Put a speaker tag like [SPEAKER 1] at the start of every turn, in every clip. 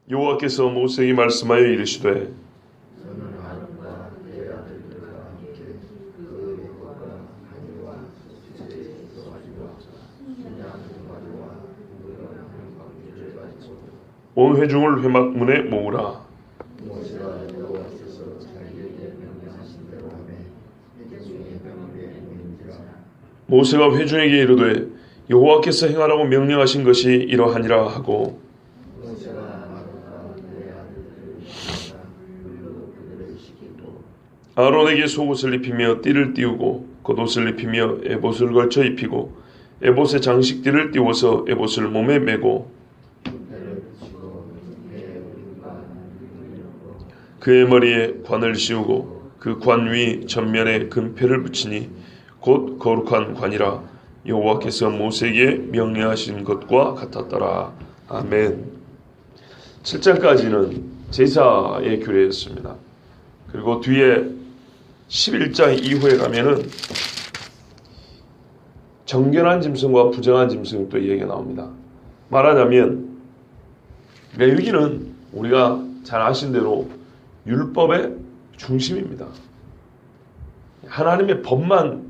[SPEAKER 1] 여호와께서 모세에게 말씀하여 이르시되 온 회중을 회막문에 모으라. 모세가 회중에게 이르되 여호와께서 행하라고 명령하신 것이 이러하니라 하고 아론에게 속옷을 입히며 띠를 띄우고 겉옷을 입히며 에봇을 걸쳐 입히고 에봇의 장식띠를 띄워서 에봇을 몸에 메고 그의 머리에 관을 씌우고 그 관 위 전면에 금패를 붙이니 곧 거룩한 관이라 여호와께서 모세에게 명령하신 것과 같았더라. 아멘. 7장까지는 제사의 규례였습니다. 그리고 뒤에 11장 이후에 가면은 정결한 짐승과 부정한 짐승 또 얘기가 나옵니다. 말하자면 레위기는 우리가 잘 아신 대로 율법의 중심입니다. 하나님의 법만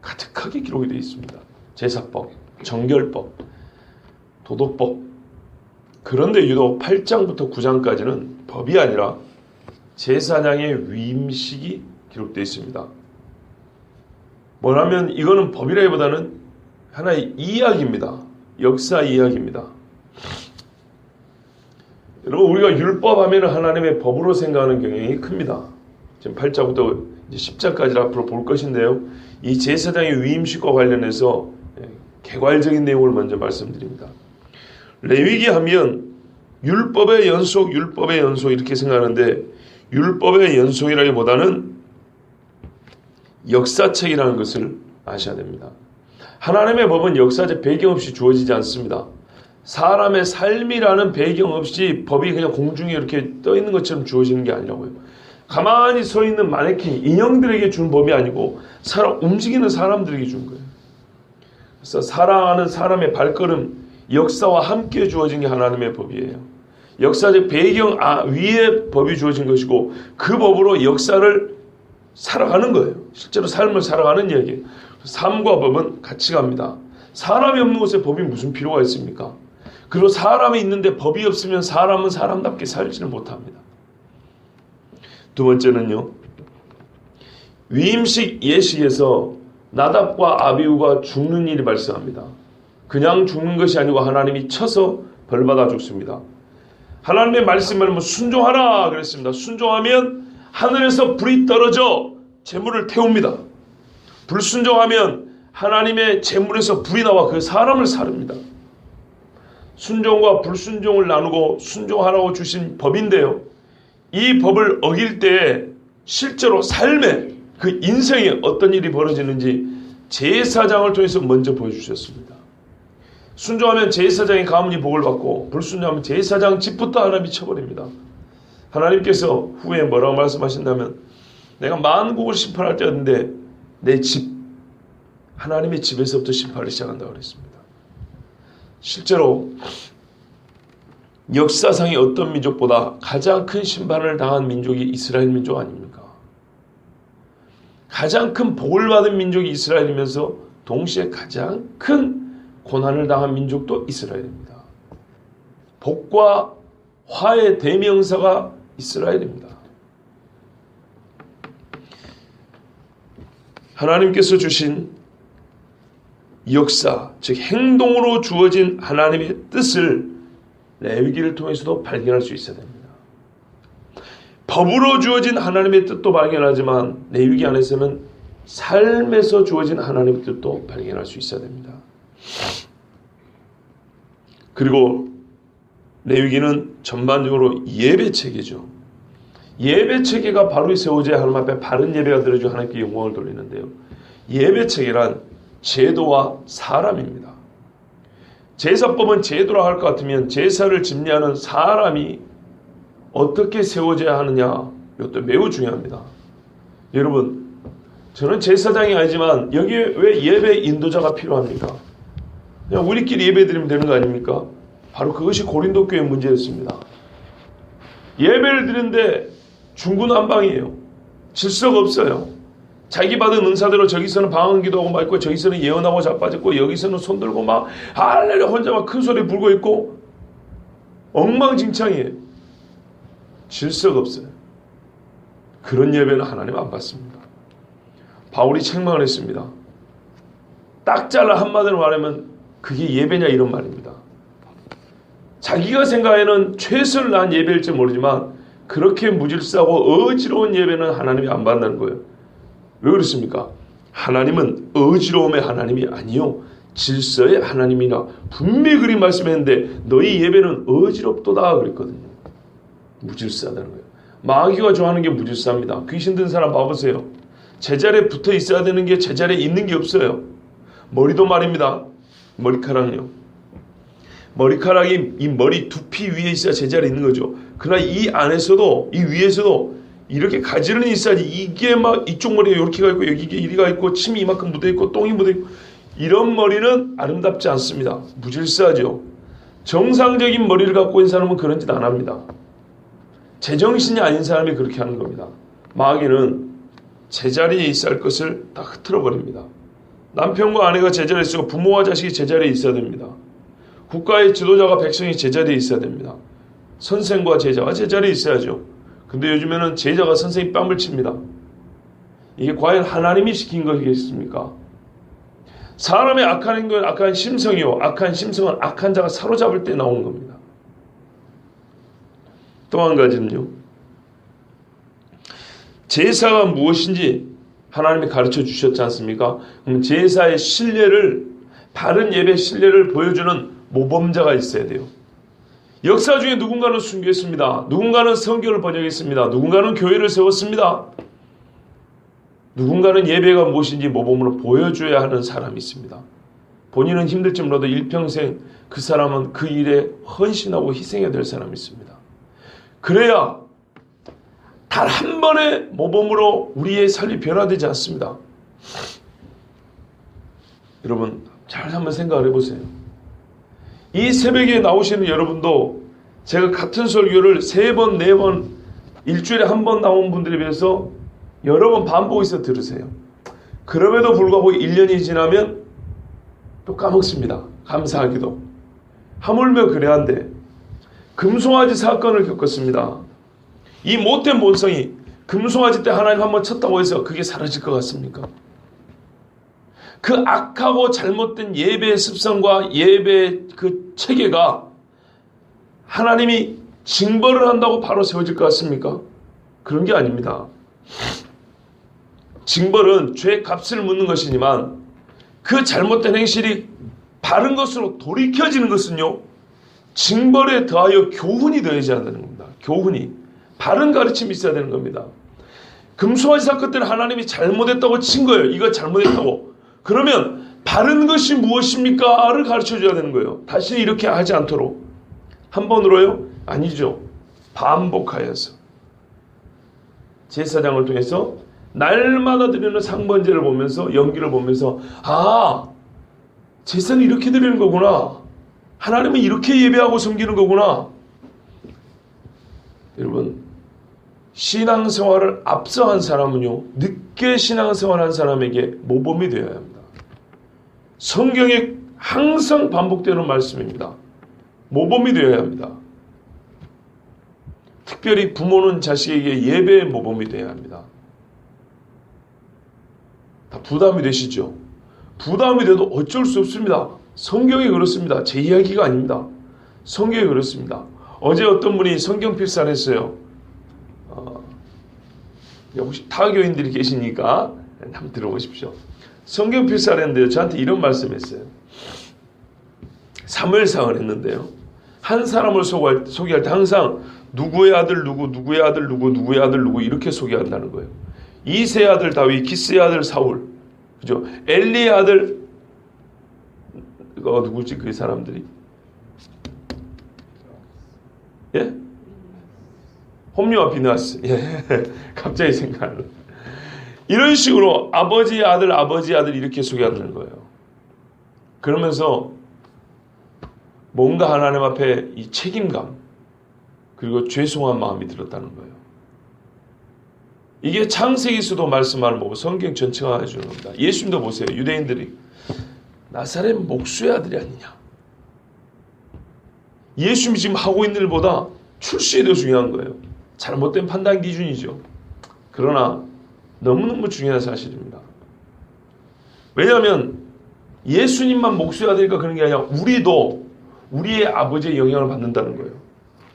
[SPEAKER 1] 가득하게 기록이 되어 있습니다. 제사법, 정결법, 도덕법. 그런데 유독 8장부터 9장까지는 법이 아니라 제사장의 위임식이 기록되어 있습니다. 뭐냐면 이거는 법이라기보다는 하나의 이야기입니다. 역사 이야기입니다. 여러분, 우리가 율법 하면 하나님의 법으로 생각하는 경향이 큽니다. 지금 8장부터 이제 10장까지 앞으로 볼 것인데요. 이 제사장의 위임식과 관련해서 개괄적인 내용을 먼저 말씀드립니다. 레위기 하면 율법의 연속 이렇게 생각하는데 율법의 연속이라기보다는 역사책이라는 것을 아셔야 됩니다. 하나님의 법은 역사적 배경 없이 주어지지 않습니다. 사람의 삶이라는 배경 없이 법이 그냥 공중에 이렇게 떠 있는 것처럼 주어지는 게 아니라고요. 가만히 서 있는 마네킹, 인형들에게 준 법이 아니고 움직이는 사람들에게 준 거예요. 그래서 살아가는 사람의 발걸음, 역사와 함께 주어진 게 하나님의 법이에요. 역사적 배경 위에 법이 주어진 것이고 그 법으로 역사를 살아가는 거예요. 실제로 삶을 살아가는 이야기예요. 삶과 법은 같이 갑니다. 사람이 없는 곳에 법이 무슨 필요가 있습니까? 그리고 사람이 있는데 법이 없으면 사람은 사람답게 살지는 못합니다. 두 번째는요. 위임식 예식에서 나답과 아비후가 죽는 일이 발생합니다. 그냥 죽는 것이 아니고 하나님이 쳐서 벌받아 죽습니다. 하나님의 말씀을 순종하라 그랬습니다. 순종하면 하늘에서 불이 떨어져 재물을 태웁니다. 불순종하면 하나님의 재물에서 불이 나와 그 사람을 사릅니다. 순종과 불순종을 나누고 순종하라고 주신 법인데요. 이 법을 어길 때 실제로 삶에 그 인생에 어떤 일이 벌어지는지 제사장을 통해서 먼저 보여주셨습니다. 순종하면 제사장의 가문이 복을 받고 불순종하면 제사장 집부터 하나님이 쳐버립니다. 하나님께서 후에 뭐라고 말씀하신다면 내가 만국을 심판할 때였는데 내 집, 하나님의 집에서부터 심판을 시작한다고 그랬습니다. 실제로 역사상의 어떤 민족보다 가장 큰 심판을 당한 민족이 이스라엘 민족 아닙니까? 가장 큰 복을 받은 민족이 이스라엘이면서 동시에 가장 큰 고난을 당한 민족도 이스라엘입니다. 복과 화의 대명사가 이스라엘입니다. 하나님께서 주신 역사, 즉 행동으로 주어진 하나님의 뜻을 레위기를 통해서도 발견할 수 있어야 됩니다. 법으로 주어진 하나님의 뜻도 발견하지만 레위기 안에서는 삶에서 주어진 하나님의 뜻도 발견할 수 있어야 됩니다. 그리고 레위기는 전반적으로 예배체계죠. 예배체계가 바로 세워져야 하나님 앞에 바른 예배가 드려져 하나님께 영광을 돌리는데요. 예배체계란 제도와 사람입니다. 제사법은 제도라 할 것 같으면 제사를 집례하는 사람이 어떻게 세워져야 하느냐, 이것도 매우 중요합니다. 여러분, 저는 제사장이 아니지만 여기에 왜 예배 인도자가 필요합니까? 그냥 우리끼리 예배 드리면 되는 거 아닙니까? 바로 그것이 고린도 교회의 문제였습니다. 예배를 드리는데 중구난방이에요. 질서가 없어요. 자기 받은 은사대로 저기서는 방언 기도하고 막 있고, 저기서는 예언하고 자빠졌고, 여기서는 손들고 막 할렐루야 혼자 막 큰 소리 불고 있고, 엉망진창이에요. 질서가 없어요. 그런 예배는 하나님 안 받습니다. 바울이 책망을 했습니다. 딱 잘라 한마디로 말하면 그게 예배냐 이런 말입니다. 자기가 생각에는 최선을 다한 예배일지 모르지만 그렇게 무질서하고 어지러운 예배는 하나님이 안 받는다는 거예요. 왜 그렇습니까? 하나님은 어지러움의 하나님이 아니요 질서의 하나님이나 분명히 그리 말씀했는데 너희 예배는 어지럽도다 그랬거든요. 무질서하다는 거예요. 마귀가 좋아하는 게 무질서합니다. 귀신 든 사람 봐보세요. 제자리에 붙어 있어야 되는 게 제자리에 있는 게 없어요. 머리도 말입니다. 머리카락요. 머리카락이 이 머리 두피 위에 있어야 제자리에 있는 거죠. 그러나 이 안에서도 이 위에서도 이렇게 가지런히 있어야지. 이게 막 이쪽 머리가 이렇게 가 있고 여기 이리가 있고 침이 이만큼 묻어 있고 똥이 묻어 있고 이런 머리는 아름답지 않습니다. 무질서하죠. 정상적인 머리를 갖고 있는 사람은 그런 짓 안 합니다. 제정신이 아닌 사람이 그렇게 하는 겁니다. 마귀는 제자리에 있어야 할 것을 다 흐트러 버립니다. 남편과 아내가 제자리에 있고 부모와 자식이 제자리에 있어야 됩니다. 국가의 지도자가 백성이 제자리에 있어야 됩니다. 선생과 제자가 제자리에 있어야죠. 근데 요즘에는 제자가 선생님 뺨을 칩니다. 이게 과연 하나님이 시킨 것이겠습니까? 사람의 악한 행동은 악한 심성이요. 악한 심성은 악한 자가 사로잡을 때 나오는 겁니다. 또 한 가지는요. 제사가 무엇인지 하나님이 가르쳐 주셨지 않습니까? 그럼 제사의 신뢰를, 바른 예배 신뢰를 보여주는 모범자가 있어야 돼요. 역사 중에 누군가는 순교했습니다. 누군가는 성경을 번역했습니다. 누군가는 교회를 세웠습니다. 누군가는 예배가 무엇인지 모범으로 보여줘야 하는 사람이 있습니다. 본인은 힘들지 몰라도 일평생 그 사람은 그 일에 헌신하고 희생해야 될 사람이 있습니다. 그래야 단 한 번의 모범으로 우리의 삶이 변화되지 않습니다. 여러분 잘 한번 생각을 해보세요. 이 새벽에 나오시는 여러분도 제가 같은 설교를 3번, 4번, 일주일에 한 번 나온 분들에 비해서 여러 번 반복해서 들으세요. 그럼에도 불구하고 1년이 지나면 또 까먹습니다. 감사하기도. 하물며 그래야 한데 금송아지 사건을 겪었습니다. 이 못된 본성이 금송아지 때 하나님 한번 쳤다고 해서 그게 사라질 것 같습니까? 그 악하고 잘못된 예배의 습성과 예배의 그 체계가 하나님이 징벌을 한다고 바로 세워질 것 같습니까? 그런 게 아닙니다. 징벌은 죄의 값을 묻는 것이지만 그 잘못된 행실이 바른 것으로 돌이켜지는 것은요, 징벌에 더하여 교훈이 더해져야 되는 겁니다. 교훈이. 바른 가르침이 있어야 되는 겁니다. 금송아지 사건 때는 하나님이 잘못했다고 친 거예요. 이거 잘못했다고. 그러면 바른 것이 무엇입니까?를 가르쳐줘야 되는 거예요. 다시는 이렇게 하지 않도록. 한 번으로요? 아니죠. 반복하여서. 제사장을 통해서 날마다 드리는 상번제를 보면서, 연기를 보면서, 아, 제사는 이렇게 드리는 거구나. 하나님은 이렇게 예배하고 섬기는 거구나. 여러분, 신앙생활을 앞서한 사람은요, 늦게 신앙생활한 사람에게 모범이 되어야 합니다. 성경에 항상 반복되는 말씀입니다. 모범이 되어야 합니다. 특별히 부모는 자식에게 예배의 모범이 되어야 합니다. 다 부담이 되시죠? 부담이 돼도 어쩔 수 없습니다. 성경이 그렇습니다. 제 이야기가 아닙니다. 성경이 그렇습니다. 어제 어떤 분이 성경 필사를 했어요. 혹시 타교인들이 계시니까 한번 들어보십시오. 성경 필사를 했는데요. 저한테 이런 말씀했어요. 사무엘상을 했는데요. 한 사람을 소개할 때 항상 누구의 아들 누구, 누구의 아들 누구, 누구의 아들 누구 이렇게 소개한다는 거예요. 이세의 아들 다윗, 기스의 아들 사울, 그죠? 엘리의 아들 누구지 그 사람들이? 예? 홈리와 비느하스. 예. 갑자기 생각나는. 이런 식으로 아버지의 아들, 아버지의 아들 이렇게 소개하는 거예요. 그러면서 뭔가 하나님 앞에 이 책임감, 그리고 죄송한 마음이 들었다는 거예요. 이게 창세기에서도 말씀하는 거고 성경 전체가 해주는 겁니다. 예수님도 보세요. 유대인들이 나사렛 목수의 아들이 아니냐. 예수님이 지금 하고 있는 일보다 출신이 더 중요한 거예요. 잘못된 판단 기준이죠. 그러나 너무너무 중요한 사실입니다. 왜냐하면 예수님만 목수의 아들이니까 그런 게 아니라 우리도 우리의 아버지의 영향을 받는다는 거예요.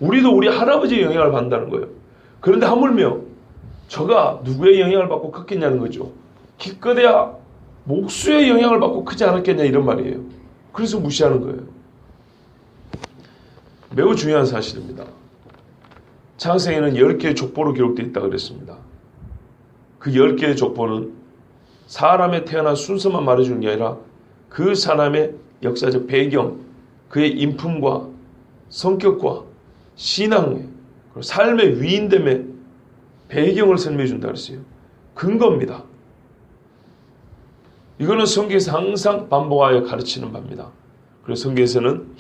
[SPEAKER 1] 우리도 우리 할아버지의 영향을 받는다는 거예요. 그런데 하물며 저가 누구의 영향을 받고 컸겠냐는 거죠. 기껏해야 목수의 영향을 받고 크지 않았겠냐 이런 말이에요. 그래서 무시하는 거예요. 매우 중요한 사실입니다. 창세기에는 10개의 족보로 기록되어 있다고 그랬습니다. 그 10개의 족보는 사람의 태어난 순서만 말해주는 게 아니라 그 사람의 역사적 배경, 그의 인품과 성격과 신앙의 그리고 삶의 위인됨의 배경을 설명해 준다 그랬어요. 근거입니다. 이거는 성경에서 항상 반복하여 가르치는 바입니다. 그래서 성경에서는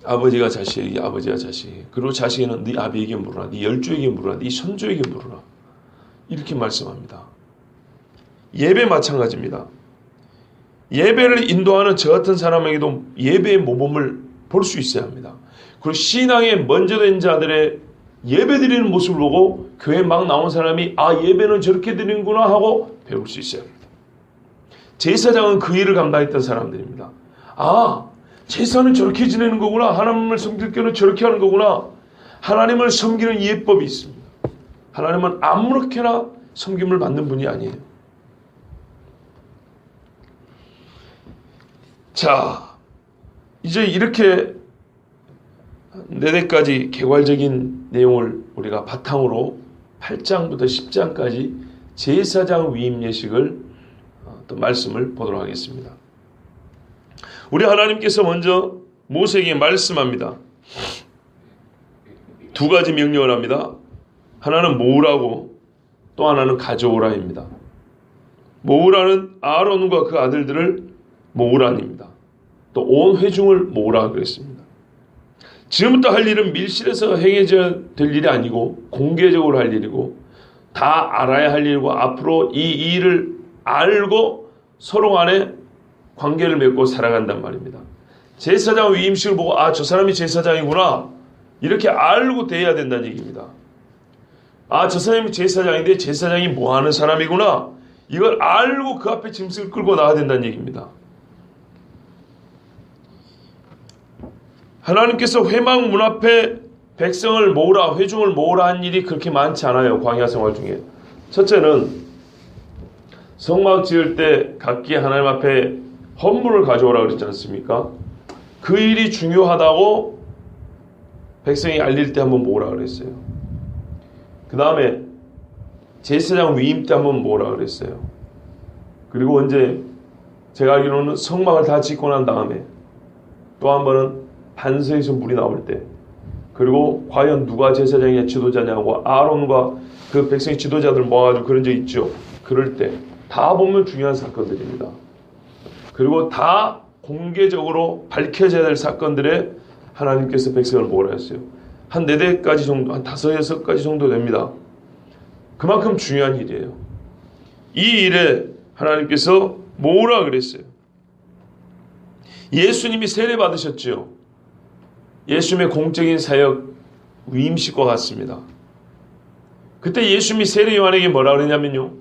[SPEAKER 1] 아버지가 자식에게, 아버지가 자식에게, 그리고 자식에는 네 아비에게 물으라, 네 열조에게 물으라, 네 선조에게 물으라, 이렇게 말씀합니다. 예배 마찬가지입니다. 예배를 인도하는 저 같은 사람에게도 예배의 모범을 볼 수 있어야 합니다. 그리고 신앙에 먼저 된 자들의 예배 드리는 모습을 보고 교회 막 나온 사람이 아 예배는 저렇게 드리는구나 하고 배울 수 있어야 합니다. 제사장은 그 일을 감당했던 사람들입니다. 아 제사는 저렇게 지내는 거구나. 하나님을 섬길 때는 저렇게 하는 거구나. 하나님을 섬기는 예법이 있습니다. 하나님은 아무렇게나 섬김을 받는 분이 아니에요. 자, 이제 이렇게 4대까지 개괄적인 내용을 우리가 바탕으로 8장부터 10장까지 제사장 위임 예식을 또 말씀을 보도록 하겠습니다. 우리 하나님께서 먼저 모세에게 말씀합니다. 2가지 명령을 합니다. 하나는 모으라고 또 하나는 가져오라입니다. 모으라는 아론과 그 아들들을 모으라입니다. 또 온 회중을 모으라 그랬습니다. 지금부터 할 일은 밀실에서 행해져야 될 일이 아니고 공개적으로 할 일이고 다 알아야 할 일이고 앞으로 이 일을 알고 서로 간에 관계를 맺고 살아간단 말입니다. 제사장 위임식을 보고 아, 저 사람이 제사장이구나 이렇게 알고 대해야 된다는 얘기입니다. 아, 저 사람이 제사장인데 제사장이 뭐하는 사람이구나 이걸 알고 그 앞에 짐승을 끌고 나가야 된다는 얘기입니다. 하나님께서 회막 문 앞에 백성을 모으라, 회중을 모으라 한 일이 그렇게 많지 않아요. 광야 생활 중에. 첫째는 성막 지을 때 각기 하나님 앞에 헌물을 가져오라 그랬지 않습니까? 그 일이 중요하다고 백성이 알릴 때 한번 모으라 그랬어요. 그 다음에 제사장 위임 때 한번 모으라 그랬어요. 그리고 언제 제가 알기로는 성막을 다 짓고 난 다음에 또 한 번은 반석에서 물이 나올 때 그리고 과연 누가 제사장이냐 지도자냐고 아론과 그 백성의 지도자들 모아가지고 그런 적 있죠. 그럴 때 다 보면 중요한 사건들입니다. 그리고 다 공개적으로 밝혀져야 될 사건들에 하나님께서 백성을 모으라 했어요. 한 4대까지 정도, 한 5, 6가지 정도 됩니다. 그만큼 중요한 일이에요. 이 일에 하나님께서 모으라 그랬어요. 예수님이 세례 받으셨죠. 예수님의 공적인 사역 위임식과 같습니다. 그때 예수님이 세례 요한에게 뭐라 그러냐면요.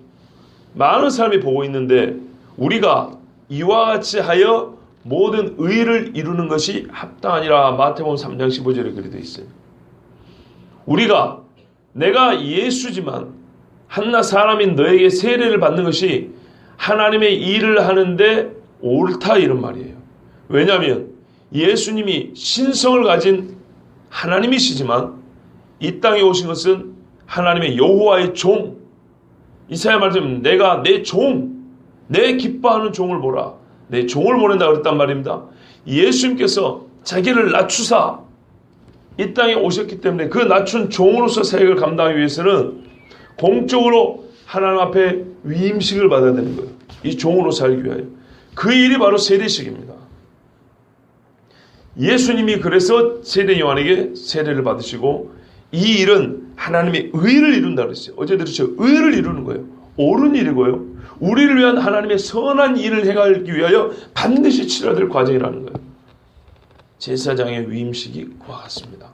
[SPEAKER 1] 많은 사람이 보고 있는데 우리가 이와 같이 하여 모든 의를 이루는 것이 합당하니라. 마태복음 3장 15절에 그리 되어 있어요. 우리가 내가 예수지만 한낱 사람인 너에게 세례를 받는 것이 하나님의 일을 하는데 옳다 이런 말이에요. 왜냐하면 예수님이 신성을 가진 하나님이시지만 이 땅에 오신 것은 하나님의 여호와의 종, 이사야 말씀 내가 내 종, 내 기뻐하는 종을 보라. 내 종을 보낸다 그랬단 말입니다. 예수님께서 자기를 낮추사 이 땅에 오셨기 때문에 그 낮춘 종으로서 사역을 감당하기 위해서는 공적으로 하나님 앞에 위임식을 받아야 되는 거예요. 이 종으로 살기 위하여. 그 일이 바로 세례식입니다. 예수님이 그래서 세례 요한에게 세례를 받으시고 이 일은 하나님의 의를 이룬다 그랬어요. 어제 들으셨죠? 의를 이루는 거예요. 옳은 일이고요. 우리를 위한 하나님의 선한 일을 행하기 위하여 반드시 치러야 될 과정이라는 거예요. 제사장의 위임식이 그와 같습니다.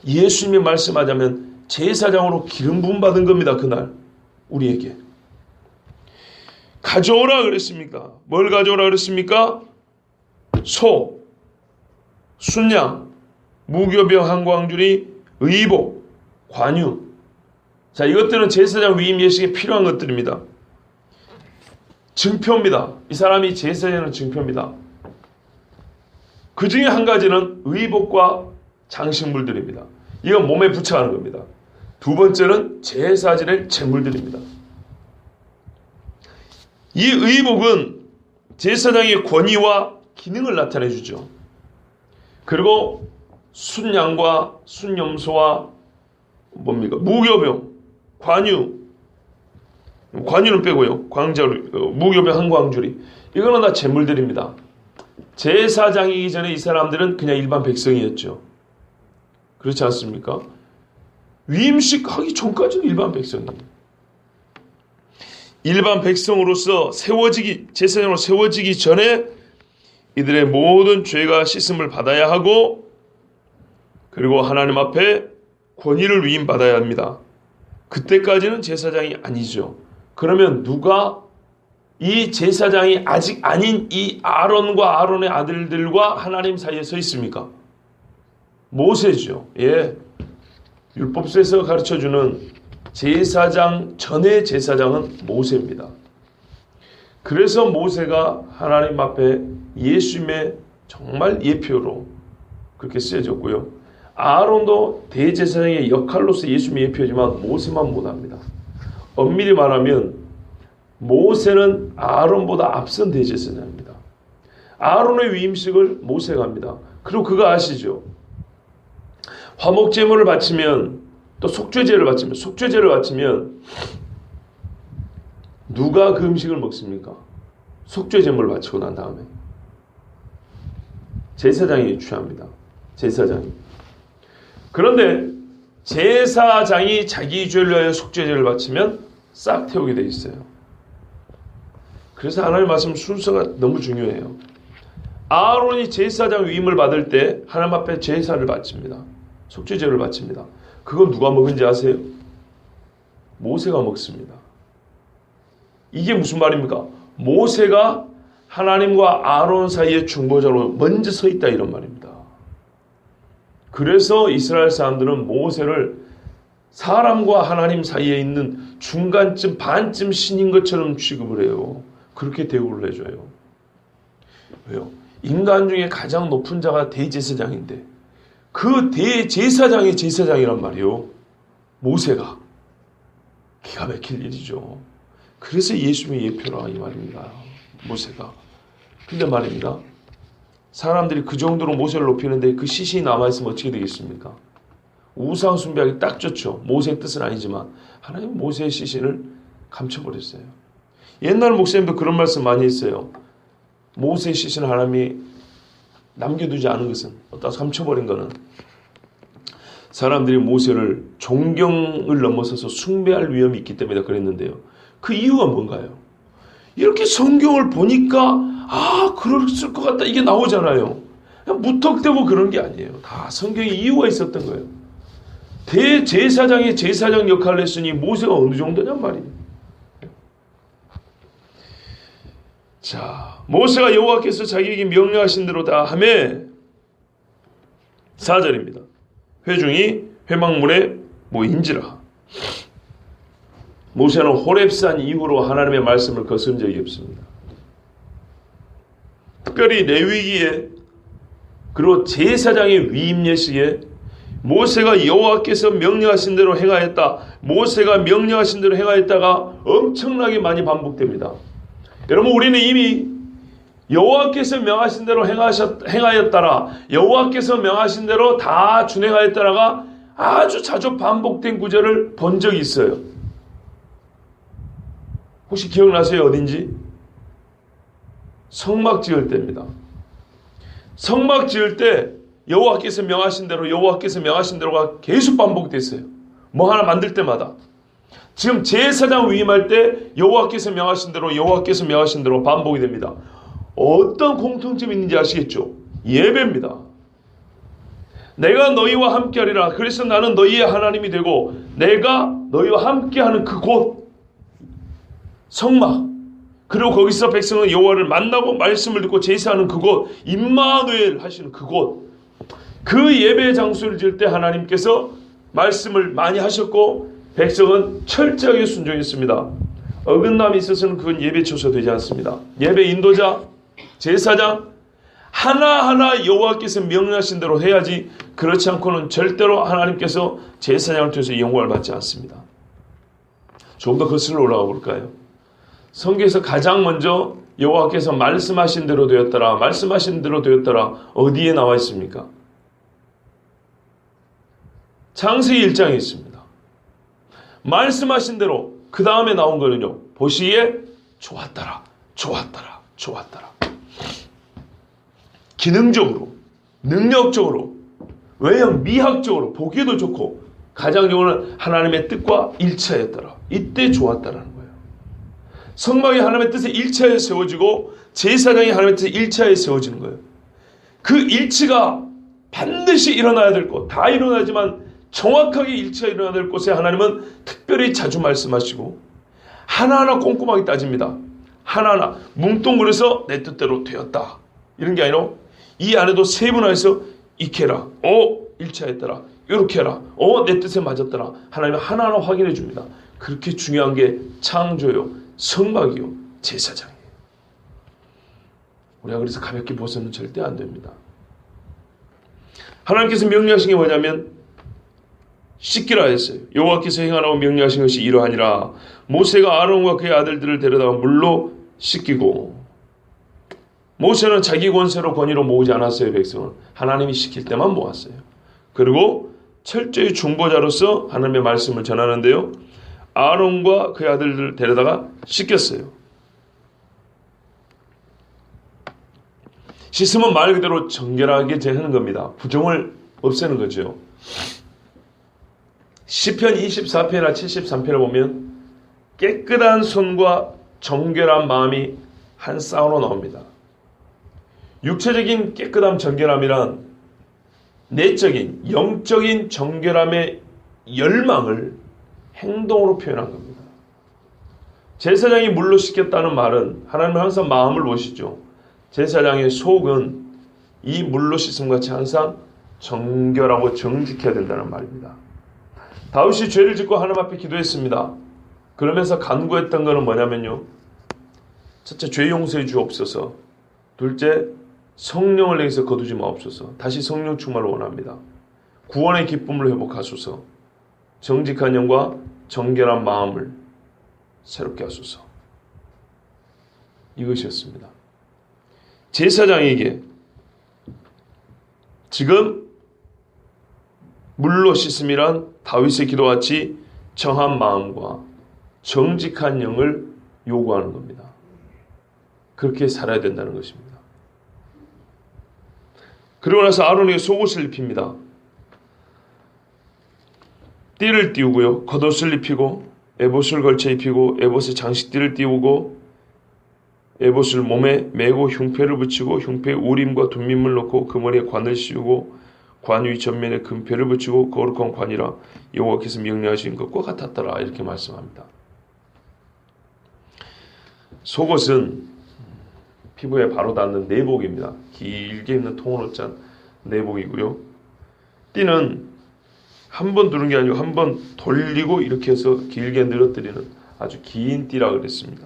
[SPEAKER 1] 예수님이 말씀하자면 제사장으로 기름 부음 받은 겁니다. 그날 우리에게. 가져오라 그랬습니까? 뭘 가져오라 그랬습니까? 소, 순양, 무교병 한 광주리, 의복, 관유. 자, 이것들은 제사장 위임 예식에 필요한 것들입니다. 증표입니다. 이 사람이 제사장은 증표입니다. 그 중에 한 가지는 의복과 장식물들입니다. 이건 몸에 부착하는 겁니다. 두 번째는 제사 지낼 제물들입니다. 이 의복은 제사장의 권위와 기능을 나타내 주죠. 그리고 순양과 순염소와 뭡니까? 무교병, 관유는 빼고요. 무교병 한 광주리. 이거는 다 제물들입니다. 제사장이기 전에 이 사람들은 그냥 일반 백성이었죠. 그렇지 않습니까? 위임식 하기 전까지는 일반 백성이에요. 일반 백성으로서 제사장으로 세워지기 전에 이들의 모든 죄가 씻음을 받아야 하고, 그리고 하나님 앞에 권위를 위임받아야 합니다. 그때까지는 제사장이 아니죠. 그러면 누가 이 제사장이 아직 아닌 이 아론과 아론의 아들들과 하나님 사이에 서 있습니까? 모세죠. 예. 율법서에서 가르쳐주는 제사장 전의 제사장은 모세입니다. 그래서 모세가 하나님 앞에 예수님의 정말 예표로 그렇게 쓰여졌고요. 아론도 대제사장의 역할로서 예수님의 예표지만 모세만 못합니다. 엄밀히 말하면 모세는 아론보다 앞선 대제사장입니다. 아론의 위임식을 모세가 합니다. 그리고 그거 아시죠? 화목제물을 바치면, 또 속죄제를 바치면 누가 그 음식을 먹습니까? 속죄제물을 바치고 난 다음에 제사장이 취합니다. 제사장이. 그런데 제사장이 자기 죄를 위하여 속죄제를 바치면 싹 태우게 돼 있어요. 그래서 하나님 말씀 순서가 너무 중요해요. 아론이 제사장 위임을 받을 때 하나님 앞에 제사를 바칩니다. 속죄제를 바칩니다. 그건 누가 먹은지 아세요? 모세가 먹습니다. 이게 무슨 말입니까? 모세가 하나님과 아론 사이의 중보자로 먼저 서 있다 이런 말입니다. 그래서 이스라엘 사람들은 모세를 사람과 하나님 사이에 있는 중간쯤 반쯤 신인 것처럼 취급을 해요. 그렇게 대우를 해줘요. 왜요? 인간 중에 가장 높은 자가 대제사장인데 그 대제사장의 제사장이란 말이에요. 모세가. 기가 막힐 일이죠. 그래서 예수님의 예표라 이 말입니다. 모세가. 근데 말입니다. 사람들이 그 정도로 모세를 높이는데 그 시신이 남아있으면 어떻게 되겠습니까? 우상 숭배하기 딱 좋죠. 모세의 뜻은 아니지만 하나님은 모세의 시신을 감춰버렸어요. 옛날 목사님도 그런 말씀 많이 했어요. 모세의 시신을 하나님이 남겨두지 않은 것은, 어디다 감춰버린 것은 사람들이 모세를 존경을 넘어서서 숭배할 위험이 있기 때문에 그랬는데요. 그 이유가 뭔가요? 이렇게 성경을 보니까 그랬을 것 같다 이게 나오잖아요. 그냥 무턱대고 그런 게 아니에요. 다 성경에 이유가 있었던 거예요. 대제사장이 제사장 역할을 했으니 모세가 어느 정도냔 말이에요. 자, 모세가 여호와께서 자기에게 명령하신 대로 다 하매 4절입니다. 회중이 회막문에 모인지라. 모세는 호렙산 이후로 하나님의 말씀을 거스른 적이 없습니다. 특별히 레위기에 그리고 제사장의 위임 예식에 모세가 여호와께서 명령하신 대로 행하였다. 모세가 명령하신 대로 행하였다가 엄청나게 많이 반복됩니다. 여러분, 우리는 이미 여호와께서 명하신 대로 행하였다라, 여호와께서 명하신 대로 다 준행하였다라가 아주 자주 반복된 구절을 본 적이 있어요. 혹시 기억나세요? 어딘지? 성막 지을 때입니다. 성막 지을 때 여호와께서 명하신 대로 여호와께서 명하신 대로가 계속 반복됐어요. 뭐 하나 만들 때마다. 지금 제사장 위임할 때 여호와께서 명하신 대로 여호와께서 명하신 대로 반복이 됩니다. 어떤 공통점이 있는지 아시겠죠? 예배입니다. 내가 너희와 함께하리라. 그래서 나는 너희의 하나님이 되고 내가 너희와 함께하는 그곳 성막, 그리고 거기서 백성은 여호와를 만나고 말씀을 듣고 제사하는 그곳, 임마누엘 하시는 그곳, 그 예배 장소를 지을 때 하나님께서 말씀을 많이 하셨고 백성은 철저하게 순종했습니다. 어긋남이 있어서는 그건 예배 처소가 되지 않습니다. 예배 인도자, 제사장 하나하나 여호와께서 명령하신 대로 해야지, 그렇지 않고는 절대로 하나님께서 제사장을 통해서 영광을 받지 않습니다. 조금 더 거슬러 올라가 볼까요? 성경에서 가장 먼저 여호와께서 말씀하신 대로 되었더라, 말씀하신 대로 되었더라 어디에 나와 있습니까? 창세기 1장에 있습니다. 말씀하신 대로 그 다음에 나온 거는요, 보시기에 좋았더라, 좋았더라, 좋았더라. 기능적으로, 능력적으로, 외형, 미학적으로 보기에도 좋고 가장적으로는 하나님의 뜻과 일치하였더라. 이때 좋았다라는 거예요. 성막이 하나님의 뜻에 일치하여 세워지고 제사장이 하나님의 뜻에 일치하여 세워지는 거예요. 그 일치가 반드시 일어나야 될 것, 다 일어나지만 정확하게 일치가 일어나야 될 곳에 하나님은 특별히 자주 말씀하시고 하나하나 꼼꼼하게 따집니다. 하나하나 뭉뚱그려서 내 뜻대로 되었다 이런 게 아니라 이 안에도 세분화해서 이렇게 해라, 일치하였더라, 이렇게 해라, 내 뜻에 맞았더라. 하나님은 하나하나 확인해 줍니다. 그렇게 중요한 게 창조요, 성막이요, 제사장이에요. 우리가 그래서 가볍게 보서는 절대 안 됩니다. 하나님께서 명령하신 게 뭐냐면 씻기라 했어요. 여호와께서 행하라고 명령하신 것이 이러하니라. 모세가 아론과 그의 아들들을 데려다가 물로 씻기고, 모세는 자기 권세로 권위로 모으지 않았어요. 백성을 하나님이 시킬 때만 모았어요. 그리고 철저히 중보자로서 하나님의 말씀을 전하는데요, 아론과 그의 아들들을 데려다가 씻겼어요. 씻으면 말 그대로 정결하게 되는 겁니다. 부정을 없애는 거죠. 시편 24편이나 73편을 보면 깨끗한 손과 정결한 마음이 한 쌍으로 나옵니다. 육체적인 깨끗함, 정결함이란 내적인, 영적인 정결함의 열망을 행동으로 표현한 겁니다. 제사장이 물로 씻겼다는 말은 하나님은 항상 마음을 보시죠. 제사장의 속은 이 물로 씻음 같이 항상 정결하고 정직해야 된다는 말입니다. 다윗이 죄를 짓고 하나님 앞에 기도했습니다. 그러면서 간구했던 것은 뭐냐면요, 첫째, 죄 용서해 주옵소서. 둘째, 성령을 내게서 거두지 마옵소서. 다시 성령 충만을 원합니다. 구원의 기쁨을 회복하소서. 정직한 영과 정결한 마음을 새롭게 하소서. 이것이었습니다. 제사장에게 지금 물로 씻음이란 다윗의 기도같이 정한 마음과 정직한 영을 요구하는 겁니다. 그렇게 살아야 된다는 것입니다. 그러고 나서 아론에게 속옷을 입힙니다. 띠를 띄우고요, 겉옷을 입히고 에봇을 걸쳐 입히고 에봇에 장식띠를 띄우고 에봇을 몸에 메고 흉패를 붙이고 흉패에 우림과 둠밈을 넣고 그 머리에 관을 씌우고 관 위 전면에 금패를 붙이고 거룩한 관이라 여호와께서 명령하신 것과 같았더라. 이렇게 말씀합니다. 속옷은 피부에 바로 닿는 내복입니다. 길게 입는 통을 옷잔 내복이고요. 띠는 한 번 두는 게 아니고 한 번 돌리고 이렇게 해서 길게 늘어뜨리는 아주 긴 띠라 그랬습니다.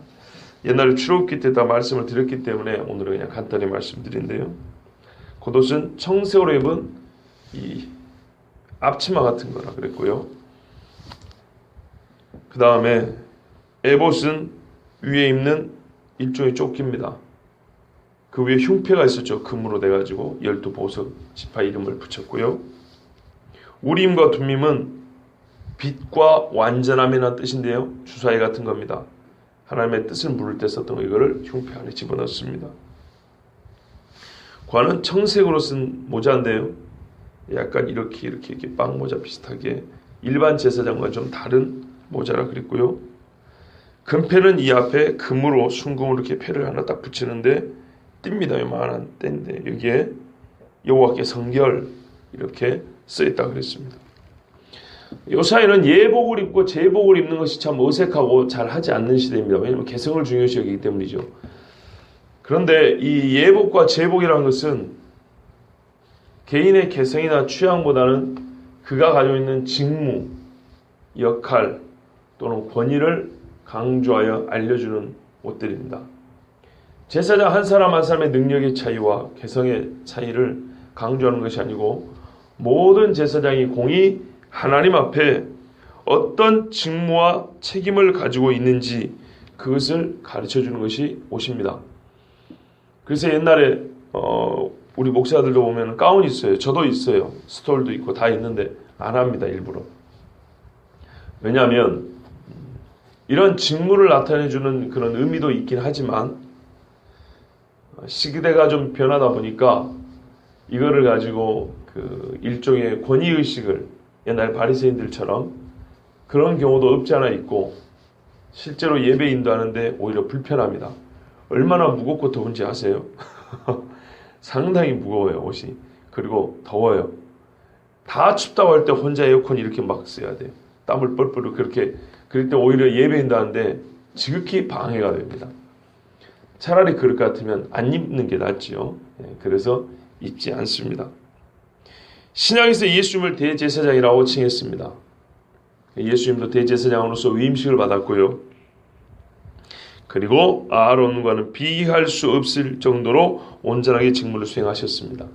[SPEAKER 1] 옛날에 출애굽기 때 다 말씀을 드렸기 때문에 오늘은 그냥 간단히 말씀드린데요. 겉옷은 청색으로 입은 이 앞치마 같은 거라 그랬고요. 그 다음에 에봇은 위에 입는 일종의 조끼입니다. 그 위에 흉패가 있었죠. 금으로 돼가지고 12보석 지파 이름을 붙였고요. 우림과 둠밈은 빛과 완전함이라는 뜻인데요, 주사위 같은 겁니다. 하나님의 뜻을 물을 때 썼던 이거를 흉패 안에 집어넣습니다. 관은 청색으로 쓴 모자인데요. 약간 이렇게 빵 모자 비슷하게 일반 제사장과 좀 다른 모자라 그랬고요. 금패는 이 앞에 금으로 순금으로 이렇게 패를 하나 딱 붙이는데 띱니다. 요만한 떼인데 여기에 여호와께 성결 이렇게 써있다 그랬습니다. 요 사이는 예복을 입고 제복을 입는 것이 참 어색하고 잘 하지 않는 시대입니다. 왜냐하면 개성을 중요시 여기기 때문이죠. 그런데 이 예복과 제복이라는 것은 개인의 개성이나 취향보다는 그가 가지고 있는 직무, 역할 또는 권위를 강조하여 알려주는 옷들입니다. 제사장 한 사람 한 사람의 능력의 차이와 개성의 차이를 강조하는 것이 아니고 모든 제사장이 공히 하나님 앞에 어떤 직무와 책임을 가지고 있는지 그것을 가르쳐주는 것이 옷입니다. 그래서 옛날에 우리 목사들도 보면 가운이 있어요. 저도 있어요. 스톨도 있고 다 있는데 안 합니다. 일부러. 왜냐하면 이런 직무를 나타내주는 그런 의미도 있긴 하지만 시대가 좀 변하다 보니까 이거를 가지고 그 일종의 권위의식을 옛날 바리새인들처럼 그런 경우도 없지 않아 있고 실제로 예배 인도하는데 오히려 불편합니다. 얼마나 무겁고 더운지 아세요? 상당히 무거워요, 옷이. 그리고 더워요. 다 춥다고 할 때 혼자 에어컨 이렇게 막 써야 돼요. 땀을 뻘뻘 그렇게. 그럴 때 오히려 예배 인도하는데 지극히 방해가 됩니다. 차라리 그럴 것 같으면 안 입는 게 낫지요. 그래서 입지 않습니다. 신약에서 예수님을 대제사장이라고 칭했습니다. 예수님도 대제사장으로서 위임식을 받았고요. 그리고 아론과는 비할 수 없을 정도로 온전하게 직무를 수행하셨습니다.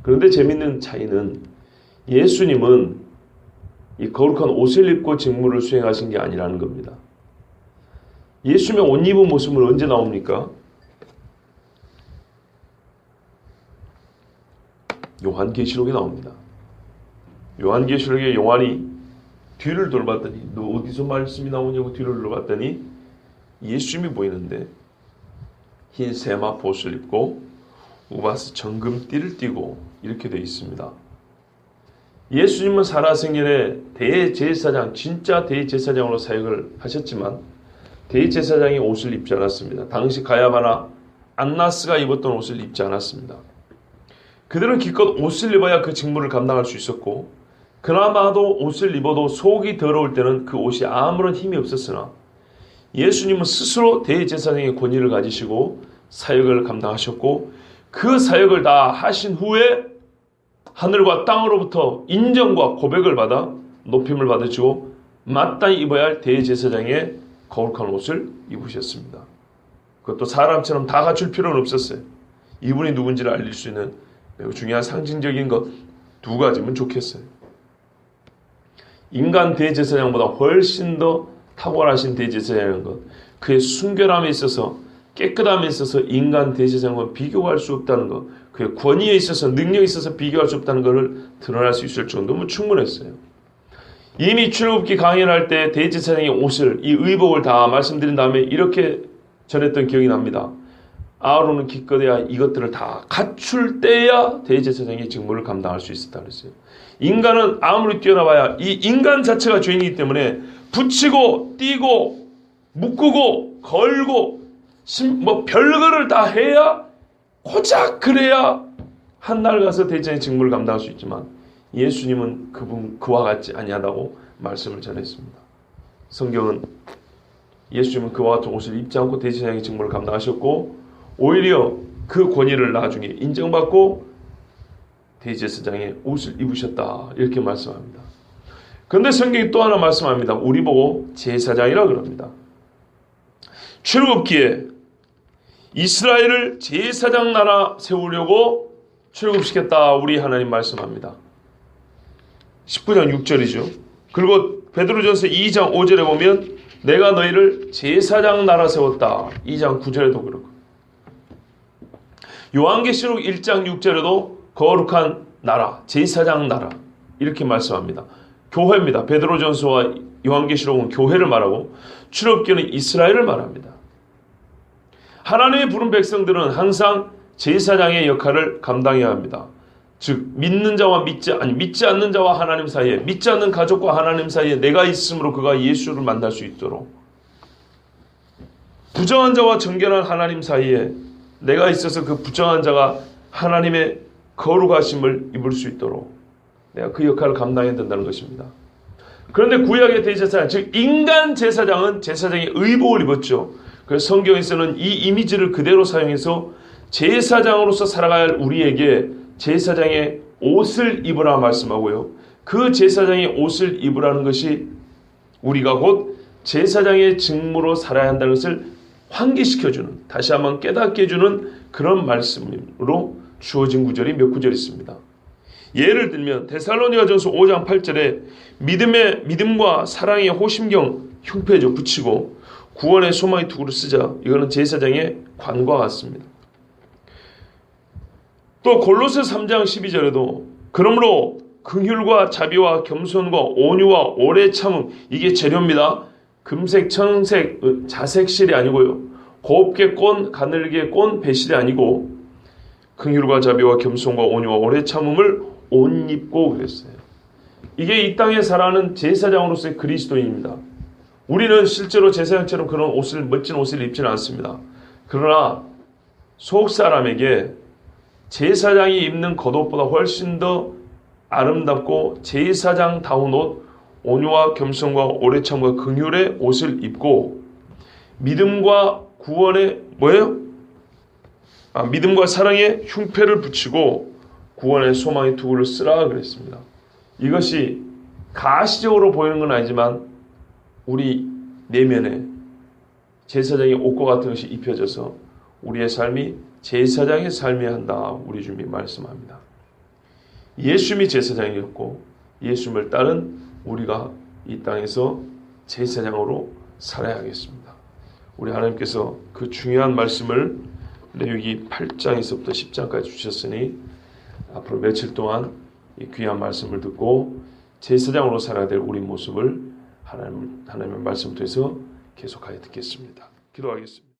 [SPEAKER 1] 그런데 재밌는 차이는 예수님은 이 거룩한 옷을 입고 직무를 수행하신 게 아니라는 겁니다. 예수님의 옷 입은 모습은 언제 나옵니까? 요한계시록에 나옵니다. 요한계시록에 요한이 뒤를 돌아봤더니 너 어디서 말씀이 나오냐고 뒤를 돌아봤더니 예수님이 보이는데 흰 세마포 옷을 입고 우바스 정금띠를 띠고 이렇게 되어 있습니다. 예수님은 살아생전에 대제사장, 진짜 대제사장으로 사역을 하셨지만 대제사장이 옷을 입지 않았습니다. 당시 가야바나 안나스가 입었던 옷을 입지 않았습니다. 그들은 기껏 옷을 입어야 그 직무를 감당할 수 있었고 그나마도 옷을 입어도 속이 더러울 때는 그 옷이 아무런 힘이 없었으나 예수님은 스스로 대제사장의 권위를 가지시고 사역을 감당하셨고 그 사역을 다 하신 후에 하늘과 땅으로부터 인정과 고백을 받아 높임을 받으시고 마땅히 입어야 할 대제사장의 거룩한 옷을 입으셨습니다. 그것도 사람처럼 다 갖출 필요는 없었어요. 이분이 누군지를 알릴 수 있는 매우 중요한 상징적인 것 두 가지면 좋겠어요. 인간 대제사장보다 훨씬 더 탁월하신 대제사장인 것, 그의 순결함에 있어서 깨끗함에 있어서 인간 대제사장과 비교할 수 없다는 것, 그의 권위에 있어서 능력에 있어서 비교할 수 없다는 것을 드러날 수 있을 정도면 충분했어요. 이미 출애굽기 강연을 할 때 대제사장의 옷을, 이 의복을 다 말씀드린 다음에 이렇게 전했던 기억이 납니다. 아론은 기껏해야 이것들을 다 갖출 때야 대제사장의 직무를 감당할 수 있었다 그랬어요. 인간은 아무리 뛰어나봐야 이 인간 자체가 죄인이기 때문에 붙이고 띄고 묶고 걸고 뭐 별거를 다 해야 고작 그래야 한날 가서 대제사장의 직무를 감당할 수 있지만 예수님은 그와 같지 아니하다고 말씀을 전했습니다. 성경은 예수님은 그와 같은 옷을 입지 않고 대제사장의 직무를 감당하셨고 오히려 그 권위를 나중에 인정받고 대제사장의 옷을 입으셨다 이렇게 말씀합니다. 그런데 성경이 또 하나 말씀합니다. 우리 보고 제사장이라 그럽니다. 출애굽기에 이스라엘을 제사장 나라 세우려고 출애굽시켰다 우리 하나님 말씀합니다. 19장 6절이죠. 그리고 베드로전서 2장 5절에 보면 내가 너희를 제사장 나라 세웠다. 2장 9절에도 그렇고 요한계시록 1장 6절에도 거룩한 나라, 제사장 나라 이렇게 말씀합니다. 교회입니다. 베드로전서와 요한계시록은 교회를 말하고 출애굽기는 이스라엘을 말합니다. 하나님의 부른 백성들은 항상 제사장의 역할을 감당해야 합니다. 즉 믿는 자와 믿지 않는 자와 하나님 사이에, 믿지 않는 가족과 하나님 사이에 내가 있으므로 그가 예수를 만날 수 있도록, 부정한 자와 정결한 하나님 사이에 내가 있어서 그 부정한 자가 하나님의 거룩하심을 입을 수 있도록 내가 그 역할을 감당해야 된다는 것입니다. 그런데 구약의 대제사장, 즉 인간 제사장은 제사장의 의복을 입었죠. 그래서 성경에서는 이 이미지를 그대로 사용해서 제사장으로서 살아가야 할 우리에게 제사장의 옷을 입으라 말씀하고요. 그 제사장의 옷을 입으라는 것이 우리가 곧 제사장의 직무로 살아야 한다는 것을 환기시켜주는, 다시 한번 깨닫게 해주는 그런 말씀으로 주어진 구절이 몇 구절 있습니다. 예를 들면 데살로니가전서 5장 8절에 믿음과 사랑의 호심경 흉패죠 붙이고 구원의 소망의 투구를 쓰자. 이거는 제사장의 관과 같습니다. 또 골로새 3장 12절에도 그러므로 긍휼과 자비와 겸손과 온유와 오래 참음, 이게 재료입니다. 금색, 청색, 자색실이 아니고요. 곱게 꼰, 가늘게 꼰 배실이 아니고 긍휼과 자비와 겸손과 온유와 오래 참음을 옷 입고 그랬어요. 이게 이 땅에 살아가는 제사장으로서의 그리스도인입니다. 우리는 실제로 제사장처럼 그런 옷을, 멋진 옷을 입지는 않습니다. 그러나 속 사람에게 제사장이 입는 겉옷보다 훨씬 더 아름답고 제사장다운 옷, 온유와 겸손과 오래 참음과 긍휼의 옷을 입고 믿음과 구원의 믿음과 사랑의 흉패를 붙이고 구원의 소망의 투구를 쓰라 그랬습니다. 이것이 가시적으로 보이는 건 아니지만 우리 내면에 제사장의 옷과 같은 것이 입혀져서 우리의 삶이 제사장의 삶이어야 한다. 우리 주님이 말씀합니다. 예수님이 제사장이었고 예수님을 따른 우리가 이 땅에서 제사장으로 살아야 하겠습니다. 우리 하나님께서 그 중요한 말씀을 레위기 8장에서부터 10장까지 주셨으니 앞으로 며칠 동안 이 귀한 말씀을 듣고 제사장으로 살아야 될 우리 모습을 하나님의 말씀 통해서 계속하여 듣겠습니다. 기도하겠습니다.